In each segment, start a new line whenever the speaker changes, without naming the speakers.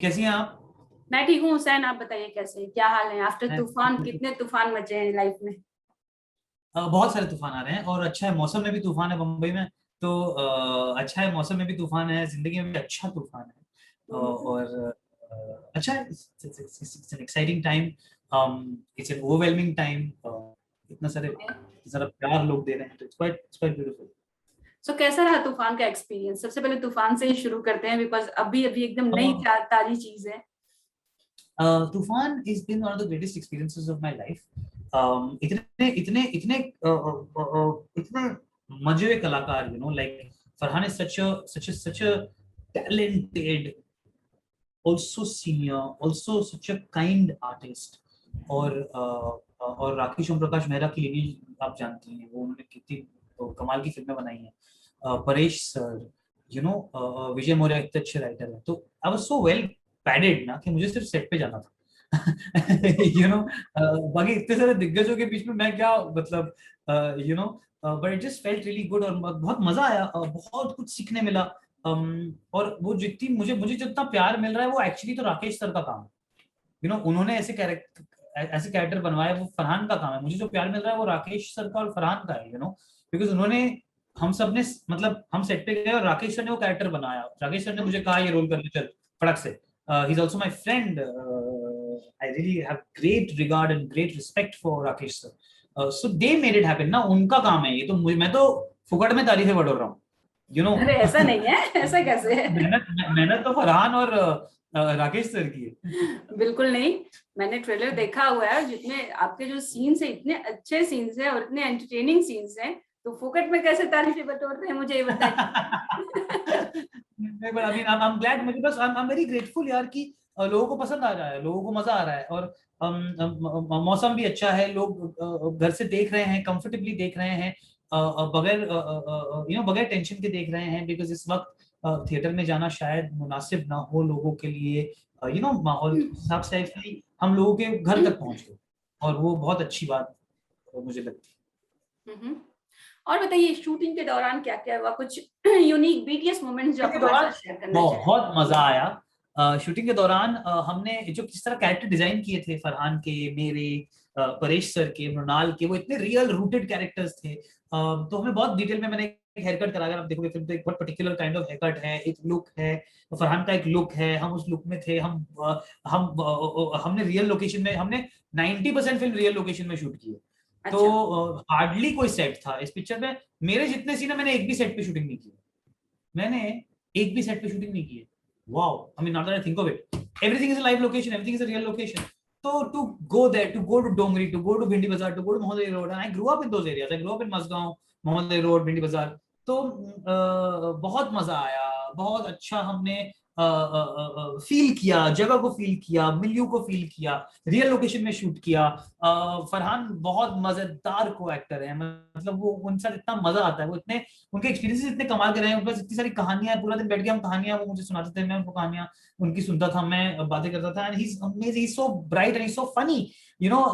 कैसी हैं आप?
मैं ठीक हूँ हुसैन। आप बताइए कैसे क्या हाल है आफ्टर
मैं
तूफान। कितने तूफान मचे हैं लाइफ में।
बहुत सारे तूफान आ रहे हैं और अच्छा है, मौसम में भी तूफान है बम्बई में। तो अच्छा है, मौसम में भी तूफान है, जिंदगी में भी अच्छा तूफान है।
हम्म।
और अच्छा है, it's an exciting time, it's an overwhelming time. इतना सारा प्यार लोग दे रहे हैं, तो इट्स क्वाइट ब्यूटीफुल।
सो कैसा रहा तूफान का एक्सपीरियंस? सबसे पहले तूफान से ही शुरू करते हैं बिकॉज अभी अभी एकदम नई ताजी चीज है।
Toofaan is been one of the greatest experiences of my life. इतने इतने इतने इतने मजे हुए कलाकार, like Farhan is such a talented, also senior, also such a kind artist। और राकेश ओम प्रकाश मेहरा की लिनीज आप जानती हैं, वो उन्होंने कितनी कमाल की फिल्में बनाई हैं। परेश सर, विजय मौर्य इतने अच्छे राइटर हैं, तो I was so well padded ना कि मुझे सिर्फ सेट पे जाना था। बाकी इतने सारे दिग्गजों के बीच में मैं क्या, मतलब, but it just felt really good, और बहुत मजा आया, बहुत कुछ सीखने मिला। और वो जितनी मुझे मुझे जितना प्यार मिल रहा है, वो एक्चुअली तो राकेश सर का काम है। उन्होंने ऐसे कैरेक्टर बनवाए, वो फरहान का काम है। मुझे जो प्यार मिल रहा है वो राकेश सर का और फरहान का है, बिकॉज उन्होंने, हम सब ने, मतलब हम सेट पे गए और राकेश सर ने वो कैरेक्टर बनाया। राकेश सर ने मुझे कहा ये रोल करने चल, फड़क से। He is also my friend. I really have great regard and great respect for Rakesh sir. So they made it happen ना, उनका काम है ये। तो मैं तो फुकट में तारीफें बटोर रहा हूँ,
अरे ऐसा नहीं है, ऐसा कैसे है?
मेहनत मेहनत तो फरहान और राकेश सर की है।
बिल्कुल नहीं। मैंने ट्रेलर देखा हुआ है, जितने आपके जो सीन्स है इतने अच्छे सीन्स हैं और इतने एंटरटेनिंग सीन्स हैं। तो फोकट में कैसे तारीफें बटोर रहे हैं मुझे ये बताइए।
नहीं, but I mean, I'm glad, मुझे बस I'm very grateful यार कि लोगों को पसंद आ रहा है, लोगों को मजा आ रहा है। और मौसम भी अच्छा है, लोग घर से देख रहे हैं, कंफर्टेबली देख रहे हैं, बगैर बगैर टेंशन के देख रहे हैं, बिकॉज इस वक्त थिएटर में जाना शायद मुनासिब ना हो लोगों के लिए। माहौल के हिसाब से एक्चुअली हम लोगों के घर तक पहुंच गए, और वो बहुत अच्छी बात मुझे लगती
हम्म। और बताइए शूटिंग के दौरान क्या क्या हुआ, कुछ यूनिक बीटीएस मोमेंट्स जो
है।
आप
के
हमारे
दौरान
साथ शेयर करना चाहें।
बहुत मजा आया। शूटिंग के दौरान हमने जो किस तरह कैरेक्टर डिजाइन किए थे, फरहान के, मेरे, परेश सर के, मृणाल के, वो इतने रियल रूटेड कैरेक्टर्स थे। तो हमें बहुत डिटेल में, मैंने एक हेयर कट करा, अगर आप देखोगे फिल्म तो एक बहुत particular kind of hair cut है, एक लुक है, फरहान का एक लुक है, हम उस लुक में थे। हमने रियल लोकेशन में, हमने 90% फिल्म रियल लोकेशन में शूट की है। तो
अच्छा।
हार्डली कोई सेट था इस पिक्चर में। मेरे जितने सीन है, मैंने एक भी सेट पे शूटिंग नहीं की। मैंने एक भी सेट पे शूटिंग नहीं की है। Wow, I mean, now that I think of it, everything is a live location, everything is a real location. तो to go there, to go to Dongri, to go to Bhindi Bazaar, to go to Mohalle Road, and I grow up in those areas, I grow up in Mazgaon, Mohalle Road, भिंडी बाजार। तो बहुत मजा आया, बहुत अच्छा हमने फील किया, जगह को फील किया, मिलियो को फील किया, रियल लोकेशन में शूट किया। फरहान बहुत मजेदार को एक्टर है, मतलब वो, उनसे इतना मजा आता है, वो इतने, उनके एक्सपीरियंसेस इतने कमाल के रहे हैं, उनके पास इतनी सारी कहानियां हैं, पूरा दिन बैठ के हम कहानियां, वो मुझे सुनाते थे, मैं उनको कहानियां उनकी सुनता था, मैं बातें करता था। And he is amazing, he is so bright and he is so funny, you know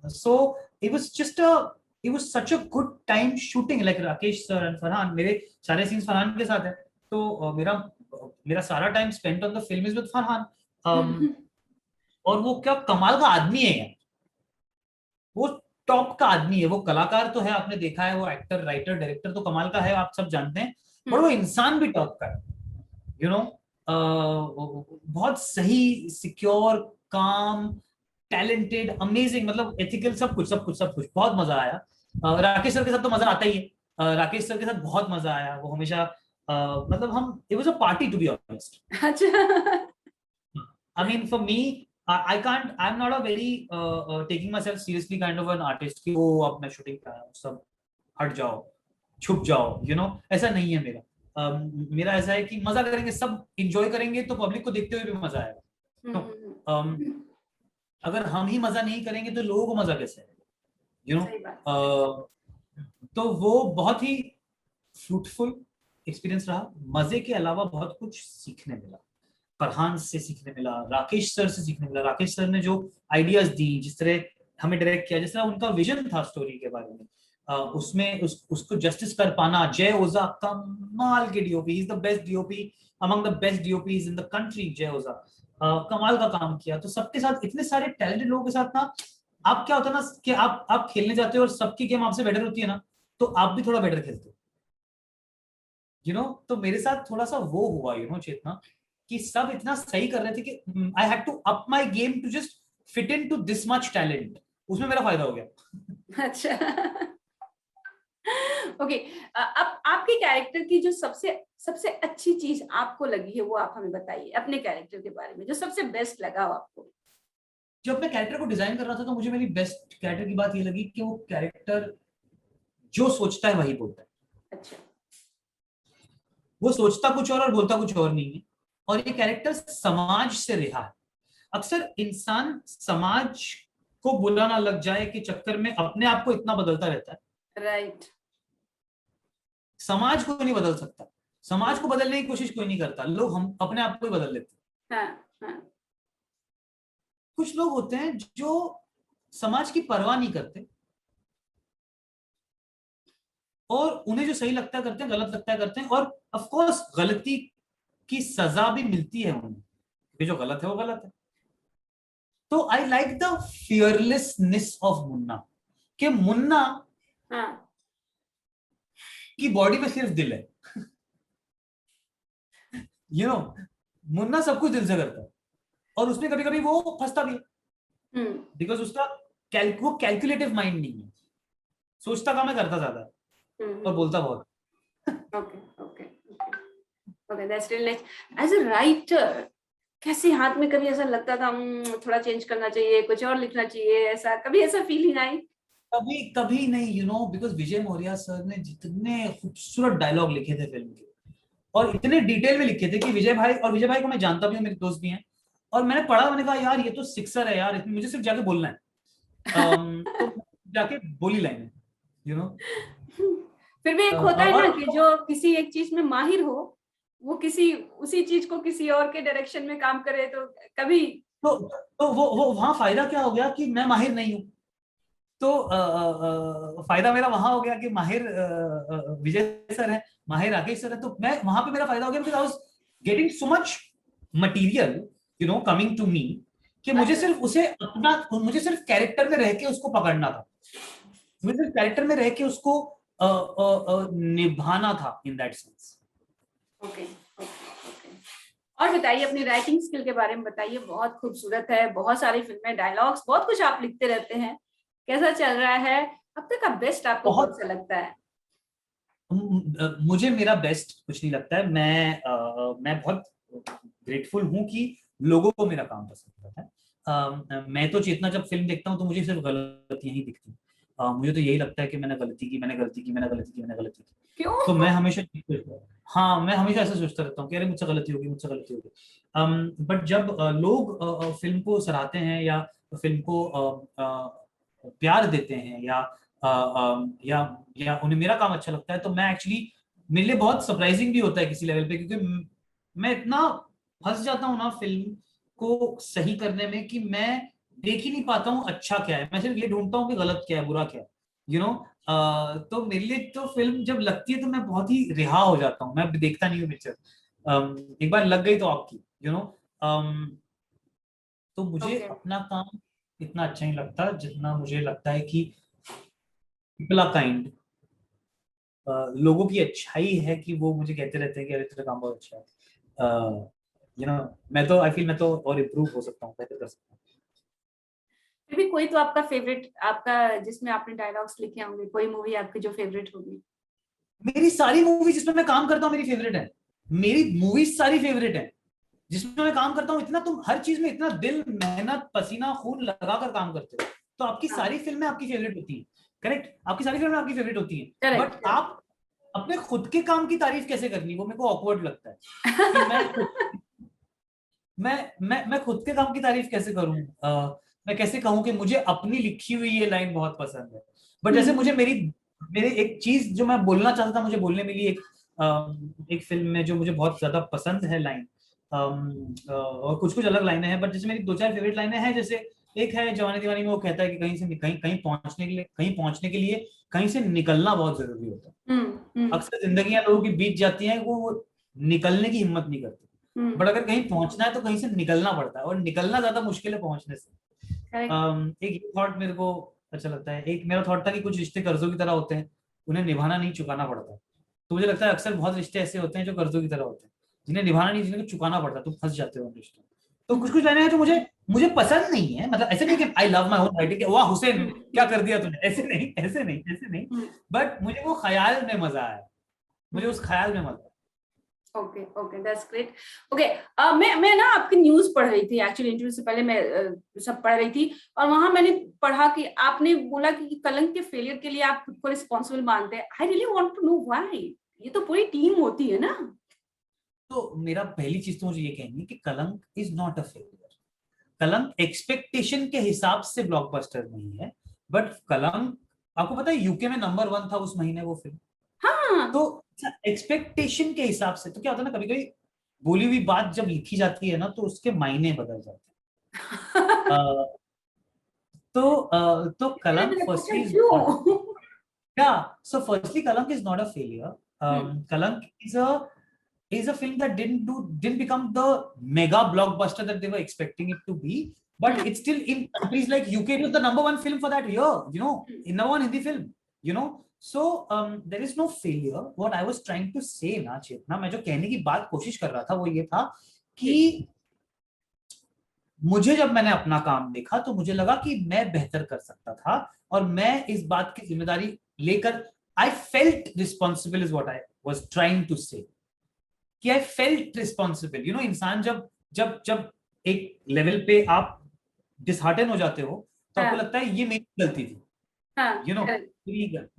so it was just a it was such a good time shooting, like Rakesh sir and Farhan, मेरे सारे सीन्स फरहान के साथ है। तो मेरा मेरा सारा time spent on the film is with Farhan. और वो क्या कमाल का आदमी है यार, वो टॉप का आदमी है। वो कलाकार तो है, आपने देखा है, वो एक्टर, राइटर, डायरेक्टर तो कमाल का है, आप सब जानते हैं। पर वो इंसान भी टॉप का है, यू नो बहुत सही, सिक्योर, काम, टैलेंटेड, अमेजिंग, मतलब एथिकल, सब कुछ सब कुछ सब कुछ। बहुत मजा आया। राकेश सर के साथ तो मजा आता ही है। राकेश सर के साथ बहुत मजा आया, वो हमेशा, मतलब हम, it was a party to be honest.
अच्छा।
I mean, for me, I can't. I'm not a very taking myself seriously kind of an artist कि वो अब मैं शूटिंग कर रहा हूँ, सब हट जाओ, छुप जाओ, ऐसा नहीं है मेरा। मेरा ऐसा है कि मजा करेंगे, सब इंजॉय करेंगे, तो पब्लिक को देखते हुए भी मजा आएगा। तो अगर हम ही मजा नहीं करेंगे तो लोगों को मजा कैसे आएगा, यू
सही बात।
नो तो वो बहुत ही फ्रूटफुल एक्सपीरियंस रहा। मजे के अलावा बहुत कुछ सीखने मिला, फरहान से सीखने मिला, राकेश सर से सीखने मिला। राकेश सर ने जो आइडियाज दी, जिस तरह हमें डायरेक्ट किया, जिस तरह उनका विजन था स्टोरी के बारे में, उसमें उसको जस्टिस कर पाना, जय ओझा कमाल के DOP, he is the best DOP among the best DOPs in the country, Jay Ojha कमाल का काम किया। तो सबके साथ इतने सारे टैलेंटेड लोगों के साथ ना, आप क्या होता है ना कि आप खेलने जाते हो और सबकी गेम आपसे बेटर होती है ना, तो आप भी थोड़ा बेटर खेलते हो, तो मेरे साथ थोड़ा सा वो हुआ, चेतना, कि सब इतना सही कर रहे थे कि I had to up my game to just fit in to this much talent, उसमें मेरा फायदा हो गया।
अच्छा। ओके, अब आपके कैरेक्टर की जो सबसे सबसे अच्छी चीज आपको लगी है वो आप हमें बताइए, अपने कैरेक्टर के बारे में जो सबसे बेस्ट लगा हो आपको।
जब मैं कैरेक्टर को डिजाइन कर रहा था तो मुझे मेरी बेस्ट कैरेक्टर की बात ये लगी कि वो कैरेक्टर जो सोचता है वही बोलता है।
अच्छा।
वो सोचता कुछ और बोलता कुछ और नहीं है, और ये कैरेक्टर समाज से रिहा है। अक्सर इंसान समाज को बुरा ना लग जाए के चक्कर में अपने आप को इतना बदलता रहता है।
राइट।
समाज को नहीं बदल सकता, समाज को बदलने की कोशिश कोई नहीं करता, लोग हम अपने आप को ही बदल लेते हैं।
हाँ, हाँ।
कुछ लोग होते हैं जो समाज की परवाह नहीं करते, और उन्हें जो सही लगता है करते हैं, गलत लगता है करते हैं, और ऑफ कोर्स गलती की सजा भी मिलती है उन्हें, कि जो गलत है वो गलत है। तो I like the fearlessness of Munna, कि मुन्ना
हाँ।
की बॉडी में सिर्फ दिल है। मुन्ना सब कुछ दिल से करता है, और उसमें कभी कभी वो फंसता भी है, बिकॉज उसका वो कैलकुलेटिव माइंड नहीं है, सोचता काम है, करता ज्यादा है, और बोलता बहुत।
Okay, okay, okay, that's really nice. As a writer कैसे हाथ में कभी ऐसा लगता था थोड़ा चेंज करना चाहिए, कुछ और लिखना चाहिए, ऐसा कभी ऐसा फीलिंग आई?
कभी कभी नहीं, बिकॉज विजय मौर्य सर ने जितने खूबसूरत डायलॉग लिखे थे फिल्म के, और इतने डिटेल में लिखे थे कि विजय भाई को मैं जानता भी हूँ, मेरे दोस्त भी हैं, और मैंने पढ़ा, मैंने कहा यार ये तो सिक्सर है यार, मुझे सिर्फ जाके बोलना है। तो जाके बोली लाइन है,
फिर भी एक होता है
और
ना कि जो किसी एक चीज में माहिर हो, वो किसी उसी चीज को किसी और के डायरेक्शन में काम करे, तो कभी
तो वो वहां फायदा क्या हो गया कि मैं माहिर नहीं हूँ, तो फायदा मेरा वहां हो गया कि माहिर विजय सर है, माहिर राकेश सर है, तो मैं वहां पे मेरा फायदा हो गया, because I was getting so much material coming to me, कि
अच्छा।
मुझे सिर्फ कैरेक्टर में रह के उसको पकड़ना था, मुझे सिर्फ कैरेक्टर में रह के उसको निभाना था, in that sense.
Okay, okay, okay. और बताइए अपनी राइटिंग स्किल के बारे में बताइए, बहुत खूबसूरत है, बहुत सारी फिल्में, डायलॉग्स, बहुत कुछ आप लिखते रहते हैं, कैसा चल रहा है अब तक का बेस्ट आपको कौन
बहुत
सा लगता है?
मुझे मेरा बेस्ट कुछ नहीं लगता है, मैं बहुत ग्रेटफुल हूं कि लोगों को मेरा काम पसंद आता है। मैं तो चेतना जब फिल्म देखता हूँ तो मुझे सिर्फ गलतियां ही दिखती हैं, मुझे तो यही लगता है कि मैंने गलती की, मैंने गलती की, मैंने गलती की, मैंने गलती की।
क्यों?
तो मैं हमेशा हाँ, मैं हमेशा ऐसा सोचता रहता हूँ कि अरे मुझसे गलती होगी, मुझसे गलती होगी। बट जब लोग फिल्म को सराहते हैं, या फिल्म को प्यार देते हैं, या उन्हें मेरा काम अच्छा लगता है, तो मैं एक्चुअली, मेरे लिए बहुत सरप्राइजिंग भी होता है किसी लेवल पे, क्योंकि मैं इतना फंस जाता हूँ ना फिल्म को सही करने में, कि मैं देख ही नहीं पाता हूँ अच्छा क्या है, मैं सिर्फ ये ढूंढता हूँ कि गलत क्या है, बुरा क्या है, तो मेरे लिए तो फिल्म जब लगती है तो मैं बहुत ही रिहा हो जाता हूँ, मैं देखता नहीं हूँ पिक्चर। एक बार लग गई तो आपकी, तो मुझे
ओके।
अपना काम इतना अच्छा नहीं लगता जितना मुझे लगता है कि पीपल आर काइंड, लोगों की अच्छाई है कि वो मुझे कहते रहते हैं कि अरे तेरा काम बहुत अच्छा है। मैं तो आई फील मैं तो और इम्प्रूव हो सकता हूँ, बेहतर कर सकता हूँ।
फिर भी कोई तो आपका फेवरेट, आपका जिसमें आपने डायलॉग्स लिखे होंगे, कोई मूवी आपकी जो फेवरेट होगी?
मेरी सारी मूवी जिसमें मैं काम करता हूँ मेरी फेवरेट है, मेरी मूवीज सारी फेवरेट है जिसमें मैं काम करता हूँ, इतना तुम हर चीज में इतना दिल, मेहनत, पसीना, खून लगाकर काम करते हो, तो आपकी
हाँ।
सारी फिल्में आपकी फेवरेट होती हैं, करेक्ट, आपकी सारी फिल्में आपकी फेवरेट होती हैं,
करेक्ट,
बट
करेक्ट।
आप अपने खुद के काम की तारीफ कैसे करनी, वो मेरे को ऑकवर्ड लगता है, कि मैं खुद के काम की तारीफ कैसे करूं, मैं कैसे कहूं कि मुझे अपनी लिखी हुई ये लाइन बहुत पसंद है, बट जैसे मुझे मेरे एक चीज जो मैं बोलना चाहता था मुझे बोलने मिली एक फिल्म में, जो मुझे बहुत ज्यादा पसंद है लाइन, और कुछ कुछ अलग लाइनें हैं, बट जैसे मेरी दो चार फेवरेट लाइनें हैं, जैसे एक है जवानी दीवानी में, वो कहता है कि कहीं से कहीं कहीं पहुंचने के लिए कहीं से निकलना बहुत जरूरी होता है। अक्सर जिंदगियां लोगों की बीत जाती हैं, वो निकलने की हिम्मत नहीं करते, बट अगर कहीं पहुंचना है तो कहीं से निकलना पड़ता है, और निकलना ज्यादा मुश्किल है पहुंचने से। एक थॉट मेरे को अच्छा लगता है, एक मेरा थॉट था कि कुछ रिश्ते कर्जों की तरह होते हैं, उन्हें निभाना नहीं चुकाना पड़ता। तो मुझे लगता है अक्सर बहुत रिश्ते ऐसे होते हैं जो कर्जों की तरह होते हैं, जिन्हें निभाना नहीं, जिन्हें चुकाना पड़ता है, तो फंस जाते हो उन रिश्तों में। तो कुछ कुछ लाइनें हैं जो मुझे मुझे पसंद नहीं है, मतलब ऐसे नहीं कि I love my home writing, वाह हुसैन क्या कर दिया तूने, ऐसे नहीं, ऐसे नहीं, ऐसे नहीं, बट मुझे वो ख्याल में मजा आया, मुझे उस ख्याल में मजा।
Okay okay, that's great. Okay, मैं ना आपकी न्यूज पढ़ रही थी, एक्चुअली इंटरव्यू से पहले मैं सब पढ़ रही थी, और वहां मैंने पढ़ा कि आपने बोला कि कलंक के फेलियर के लिए आप खुद को रिस्पॉन्सिबल मानते हैं। I really want to know why. ये तो पूरी टीम होती है ना।
तो मेरा पहली चीज तो मुझे ये कहनी है कि कलंक इज नॉट अ फेलियर। कलंक एक्सपेक्टेशन के हिसाब से ब्लॉकबस्टर नहीं है, बट कलंक, आपको पता है यूके में नंबर 1 था उस महीने वो फिल्म।
हाँ।
तो एक्सपेक्टेशन के हिसाब से तो क्या होता है ना, कभी कभी बोली हुई बात जब लिखी जाती है ना तो उसके मायने बदल जाते हैं। तो कलंक
मैंने पूछा
फर्स्टली,
क्यों।
yeah, so firstly, Kalank is not a failure. Kalank is a film that didn't become the mega blockbuster that they were expecting it to be. But it's still, in countries like UK, it was the number 1 film for that year. In number 1 Hindi film. So there is no failure. What I was trying to say ना चेतना, मैं जो कहने की बात कोशिश कर रहा था वो ये था कि मुझे जब मैंने अपना काम देखा तो मुझे लगा कि मैं बेहतर कर सकता था, और मैं इस बात की जिम्मेदारी लेकर, I felt responsible is what I was trying to say, कि आई फेल्ट रिस्पॉन्सिबल। इंसान जब जब जब एक लेवल पे आप डिसहार्टन हो जाते हो तो आपको लगता है ये मेरी गलती थी,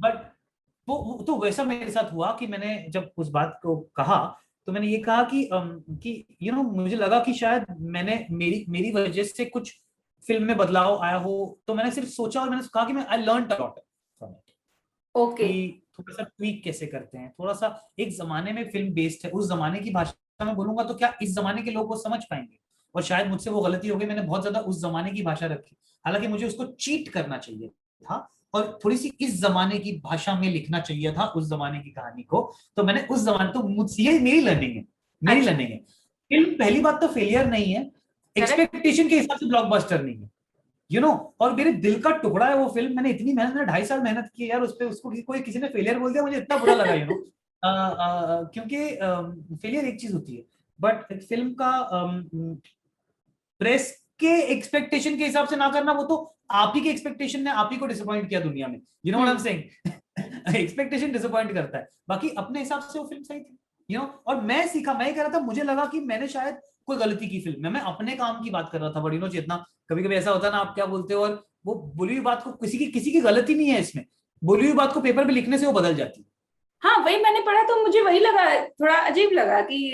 बट वो तो वैसा मेरे साथ हुआ कि मैंने जब उस बात को कहा तो मैंने ये कहा कि मुझे लगा कि शायद मैंने मेरी मेरी वजह से कुछ फिल्म में बदलाव आया हो, तो मैंने सिर्फ सोचा और मैंने कहा कि मैं I learn a lot from it,
okay.
कि थोड़ा सा ट्वीक कैसे करते हैं, थोड़ा सा एक जमाने में फिल्म बेस्ड है, उस जमाने की भाषा में बोलूंगा तो क्या इस जमाने के लोग को समझ पाएंगे, और शायद मुझसे वो गलती हो गई, मैंने बहुत ज्यादा उस जमाने की भाषा रखी, हालांकि मुझे उसको चीट करना चाहिए था और थोड़ी सी इस जमाने की भाषा में लिखना चाहिए था उस जमाने की कहानी को। तो मैंने उस जमाने, तो मुझसे ये मेरी लर्निंग है, मेरी लर्निंग है। फिल्म पहली बात तो फेलियर नहीं है, एक्सपेक्टेशन के हिसाब से ब्लॉकबस्टर नहीं है, और मेरे दिल का टुकड़ा है वो फिल्म। मैंने इतनी मेहनत, मैंने 2.5 साल मेहनत की यार उस पे, उसको कोई किसी ने फेलियर बोल दिया मुझे इतना बुरा लगा, क्योंकि फेलियर एक चीज होती है, बट फिल्म का प्रेस के एक्सपेक्टेशन के हिसाब से ना करना, वो तो आप ही के एक्सपेक्टेशन ने आप ही को डिसअपॉइंट किया दुनिया में, what I am saying. Expectation disappoint करता है, बाकी अपने हिसाब से वो फिल्म सही थी, और मैं सीखा, मैं कह रहा था, मुझे लगा कि मैंने शायद कोई गलती की फिल्म में, मैं अपने काम की बात कर रहा था, बट चेतना, कभी कभी ऐसा होता है ना, आप क्या बोलते हो और वो बोली हुई बात को, किसी की गलती नहीं है इसमें, बोली हुई बात को पेपर पे लिखने से वो बदल जाती है।
हाँ, वही मैंने पढ़ा तो मुझे वही लगा, थोड़ा अजीब लगा कि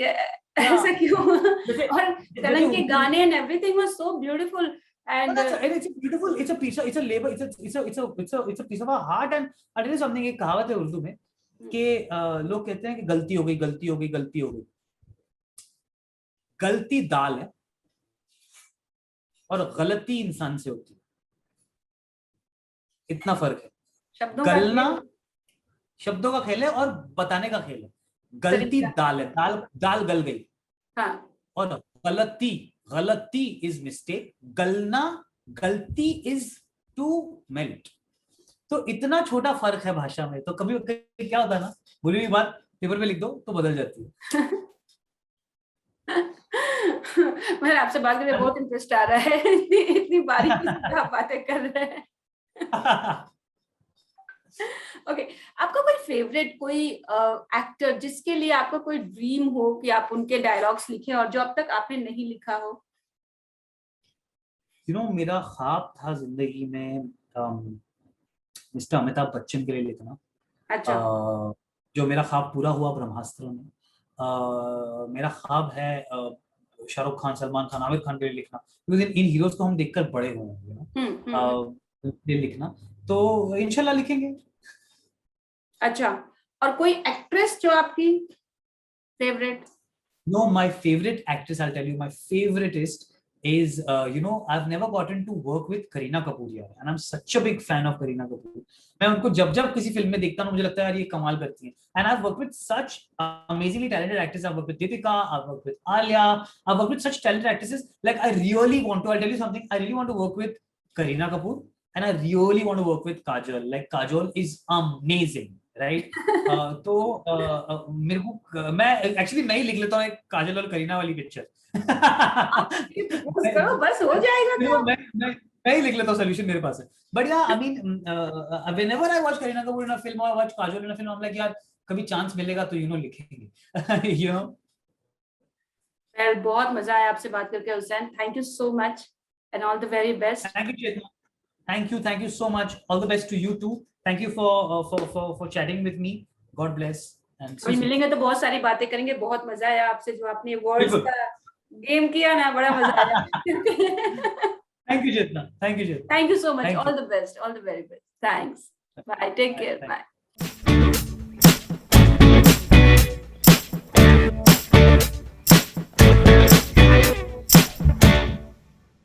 ऐसा क्यों। और कलंक के गाने and everything was so beautiful and
it's a beautiful, it's a labor, it's a piece of our heart, and I tell you something, एक कहावत है उर्दू में कि लोग कहते हैं कि गलती हो गई, गलती हो गई, गलती हो गई। गलती दाल है और गलती इंसान से होती है, इतना फर्क है।
शब्दों का
गलना
खेल,
शब्दों का खेल है और बताने का खेल है। गलती
तरीका।
दाल है, दाल दाल गल गई,
हाँ।
और गलती गलती इज मिस्टेक, गलना गलती इज टू मेल्ट। तो इतना छोटा फर्क है भाषा में, तो कभी क्या होता है ना, बोली हुई बात पेपर पे लिख दो तो बदल जाती है।
मैं आपसे बात करके बहुत इंटरेस्ट आ रहा है। इतनी बारीकी से आप बातें कर रहे हैं। ओके, आपका कोई फेवरेट कोई एक्टर जिसके लिए आपका कोई ड्रीम हो कि आप उनके डायलॉग्स लिखें और जो अब तक आपने नहीं लिखा हो?
मेरा ख्वाब था जिंदगी में मिस्टर अमिताभ बच्चन के लिए लिखना।
अच्छा।
जो मेरा ख्वाब पूरा हुआ ब्रह्मास्त्र में। मेरा ख्वाब है शाहरुख खान, सलमान खान, आमिर खान के लिए लिखना, क्योंकि इन हीरोज को हम देखकर बड़े हुए हैं, लिखना, तो इंशाल्लाह लिखेंगे।
अच्छा, और कोई एक्ट्रेस जो आपकी favourite?
No, my favorite actress, I'll tell you, my favorite is is I've never gotten to work with Kareena Kapoor yet, and I'm such a big fan of Kareena Kapoor. मैं उनको जब जब किसी film में देखता हूँ मुझे लगता है यार ये कमाल करती हैं. And I've worked with such amazingly talented actors. I've worked with Deepika, I've worked with Alia, I've worked with such talented actresses. Like I really want to. I'll tell you something. I really want to work with Kareena Kapoor, and I really want to work with Kajol. Like Kajol is amazing, right? तो मेरे को मैं actually मैं ही लिख लेता हूँ एक काजल और करीना वाली पिक्चर.
करो बस हो जाएगा. तो
मैं ही लिख लेता हूँ, सोल्यूशन मेरे पास है. But yeah I mean whenever I watch Kareena Kapoor in a film और watch Kajol in a film, I am like यार कभी चांस मिलेगा तो लिखेंगे.
बहुत मजा आया आपसे बात करके Hussain. Thank you so much and all the very best.
Thank you Chetna. Thank you so much. All the best to you too. Thank you for chatting with me. God bless. And
अभी मिलेंगे तो बहुत सारी बातें करेंगे. बहुत मजा आया आपसे, जो आपने वर्ड्स का गेम किया ना, बड़ा मजा आया.
Thank you Chetna. Thank you Chetna.
Thank you so much.
Thank
all
you.
the best. All the very best. Thanks. Bye. Take care. Bye.